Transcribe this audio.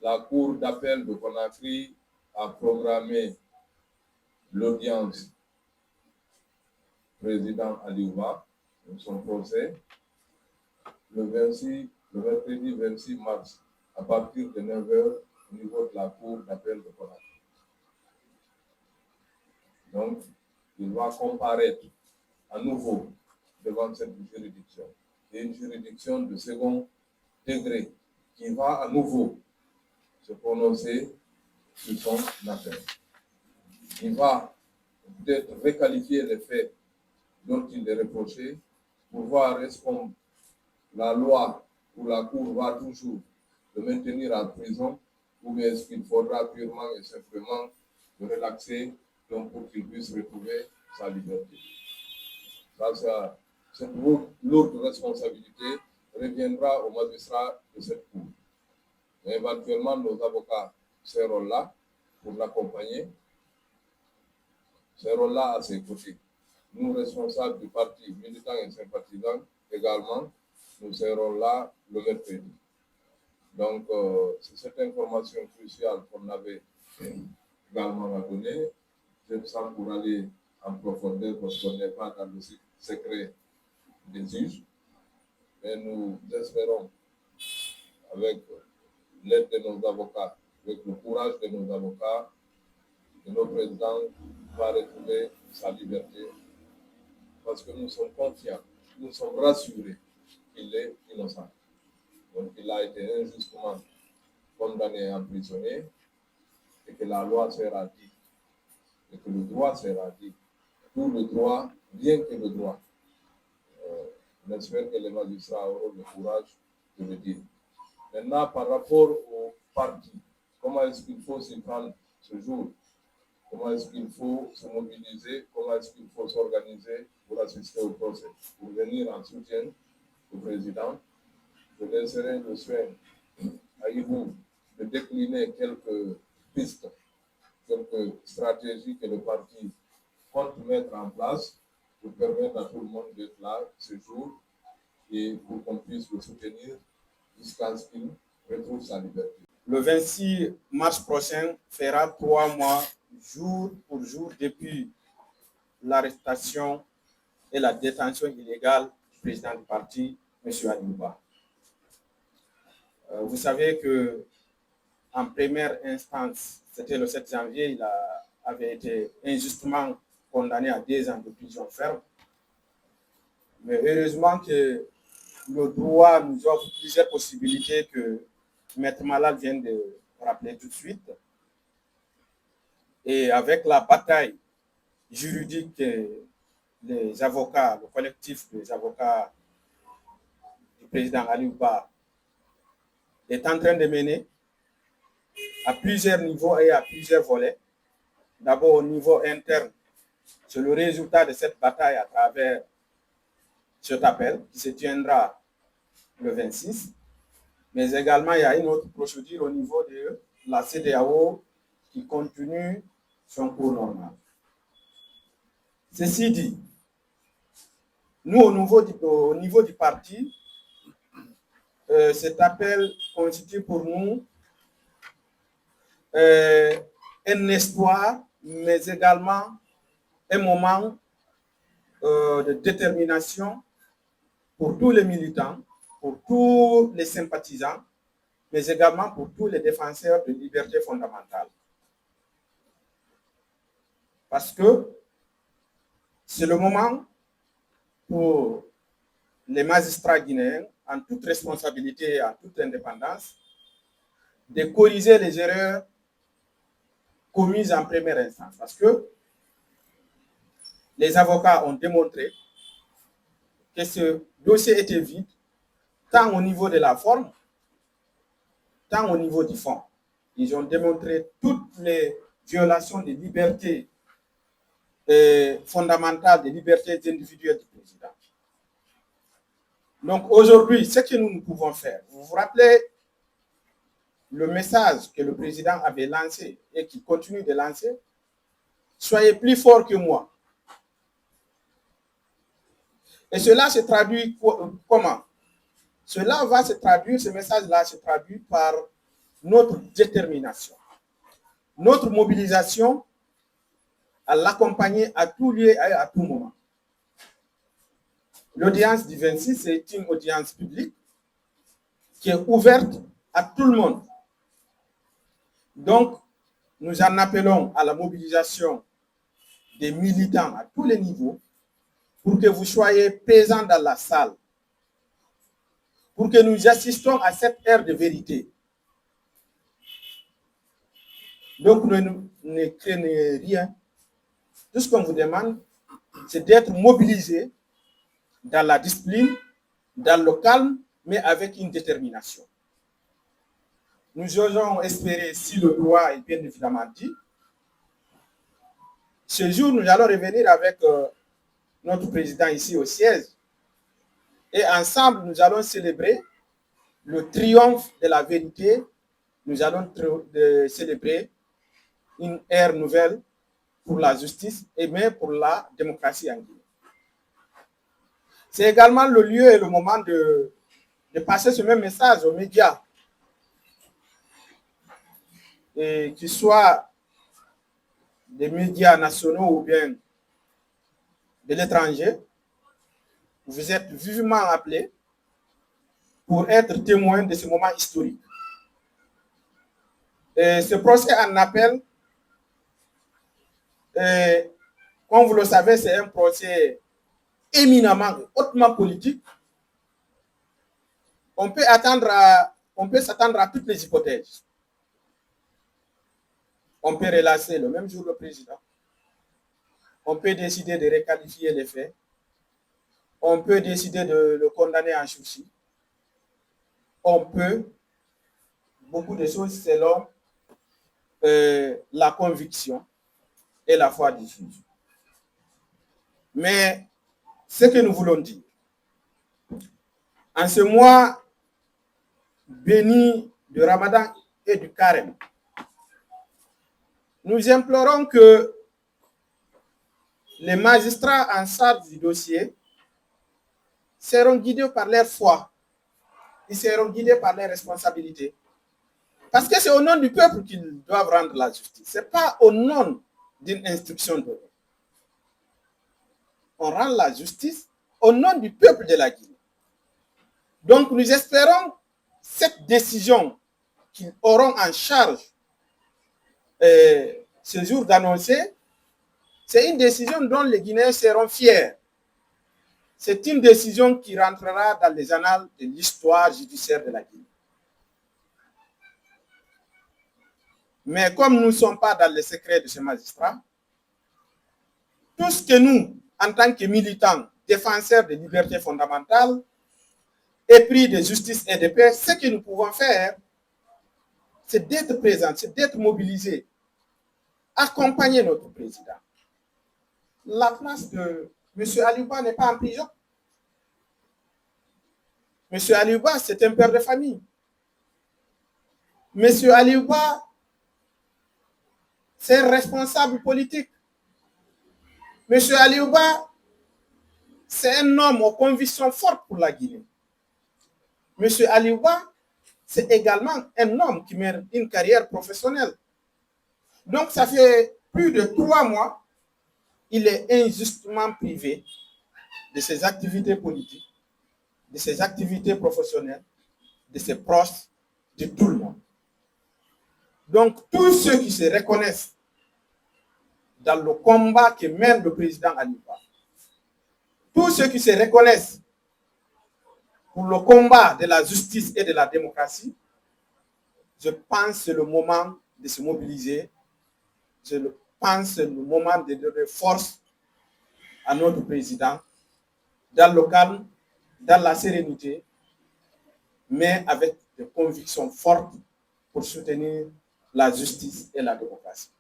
la Cour d'appel de Conakry a programmé l'audience président Aliouba, son procès, le mercredi 26 mars, à partir de 9 h au niveau de la Cour d'appel de Conakry. Donc, il va comparaître à nouveau devant cette juridiction. C'est une juridiction de second degré qui va à nouveau se prononcer sur son affaire. Il va peut-être requalifier les faits dont il est reproché pour voir est-ce que la loi ou la Cour va toujours le maintenir en prison ou bien est-ce qu'il faudra purement et simplement le relaxer donc pour qu'il puisse retrouver sa liberté. Ça, cette lourde responsabilité reviendra aux magistrats de cette Cour. Mais éventuellement, nos avocats seront là pour l'accompagner, seront là à ses côtés. Nous, responsables du parti, militants et sympathisants, également, nous serons là le mercredi. Donc, c'est cette information cruciale qu'on avait également à donner. Je me sens pour aller en profondeur parce qu'on n'est pas dans le secret des juges. Mais nous espérons, avec l'aide de nos avocats, avec le courage de nos avocats, que nos présidents va retrouver sa liberté. Parce que nous sommes confiants, nous sommes rassurés qu'il est innocent. Donc, il a été injustement condamné et emprisonné et que la loi sera dite et que le droit sera dit. Tout le droit, bien que le droit. J'espère que les magistrats auront le courage de le dire. Maintenant, par rapport au parti, comment est-ce qu'il faut s'y prendre ce jour? Comment est-ce qu'il faut se mobiliser? Comment est-ce qu'il faut s'organiser pour assister au procès? Pour venir en soutien au président, je laisserai le soin à Ibou de décliner quelques pistes, quelques stratégies que le parti compte mettre en place pour permettre à tout le monde d'être là ce jour et pour qu'on puisse le soutenir jusqu'à ce qu'il retrouve sa liberté. Le 26 mars prochain fera 3 mois, jour pour jour, depuis l'arrestation et la détention illégale du président du parti, M. Aliouba. Vous savez que en première instance, c'était le 7 janvier, il avait été injustement condamné à 2 ans de prison ferme. Mais heureusement que le droit nous offre plusieurs possibilités que Maître Malal vient de rappeler tout de suite. Et avec la bataille juridique que les avocats, le collectif des avocats du président Aliouba est en train de mener à plusieurs niveaux et à plusieurs volets. D'abord au niveau interne, c'est le résultat de cette bataille à travers cet appel qui se tiendra le 26. Mais également, il y a une autre procédure au niveau de la CEDEAO qui continue son cours normal. Ceci dit, nous, au niveau du parti, cet appel constitue pour nous un espoir, mais également un moment de détermination pour tous les militants, pour tous les sympathisants, mais également pour tous les défenseurs de libertés fondamentales. Parce que c'est le moment pour les magistrats guinéens, en toute responsabilité et en toute indépendance, de corriger les erreurs commises en première instance. Parce que les avocats ont démontré que ce dossier était vide, tant au niveau de la forme, tant au niveau du fond. Ils ont démontré toutes les violations des libertés fondamentales, des libertés individuelles du président. Donc aujourd'hui, ce que nous pouvons faire, vous vous rappelez le message que le président avait lancé et qu'il continue de lancer, soyez plus fort que moi. Et cela se traduit comment? Cela va se traduire, ce message-là se traduit par notre détermination, notre mobilisation à l'accompagner à tout lieu et à tout moment. L'audience du 26 est une audience publique qui est ouverte à tout le monde. Donc, nous en appelons à la mobilisation des militants à tous les niveaux pour que vous soyez présents dans la salle, pour que nous assistions à cette ère de vérité. Donc, ne craignez rien. Tout ce qu'on vous demande, c'est d'être mobilisés dans la discipline, dans le calme, mais avec une détermination. Nous osons espérer, si le droit est bien évidemment dit, ce jour, nous allons revenir avec notre président ici au siège et ensemble, nous allons célébrer le triomphe de la vérité. Nous allons célébrer une ère nouvelle pour la justice et même pour la démocratie en Guinée. C'est également le lieu et le moment de passer ce même message aux médias, et qu'ils soient des médias nationaux ou bien de l'étranger. Vous êtes vivement appelés pour être témoins de ce moment historique. Et ce procès en appel, comme vous le savez, c'est un procès éminemment, hautement politique. On peut s'attendre à toutes les hypothèses. On peut relancer le même jour le président. On peut décider de requalifier les faits. On peut décider de le condamner en sursis. On peut, beaucoup de choses selon la conviction et la foi du juge. Mais ce que nous voulons dire, en ce mois béni du Ramadan et du Carême, nous implorons que les magistrats en charge du dossier seront guidés par leur foi. Ils seront guidés par leurs responsabilités. Parce que c'est au nom du peuple qu'ils doivent rendre la justice. Ce n'est pas au nom d'une instruction donnée. On rend la justice au nom du peuple de la Guinée. Donc nous espérons cette décision qu'ils auront en charge ce jour d'annoncer, c'est une décision dont les Guinéens seront fiers. C'est une décision qui rentrera dans les annales de l'histoire judiciaire de la Guinée. Mais comme nous ne sommes pas dans le secret de ces magistrats, tout ce que nous, en tant que militants, défenseurs des libertés fondamentales, épris de justice et de paix, ce que nous pouvons faire, c'est d'être présents, c'est d'être mobilisés, accompagner notre président. La place de M. Aliouba n'est pas en prison. M. Aliouba, c'est un père de famille. M. Aliouba, c'est un responsable politique. M. Aliouba, c'est un homme aux convictions fortes pour la Guinée. M. Aliouba, c'est également un homme qui mène une carrière professionnelle. Donc, ça fait plus de 3 mois, il est injustement privé de ses activités politiques, de ses activités professionnelles, de ses proches, de tout le monde. Donc, tous ceux qui se reconnaissent dans le combat que mène le président Aliouba, tous ceux qui se reconnaissent pour le combat de la justice et de la démocratie, je pense que c'est le moment de se mobiliser. Je pense que c'est le moment de donner force à notre président dans le calme, dans la sérénité, mais avec des convictions fortes pour soutenir la justice et la démocratie.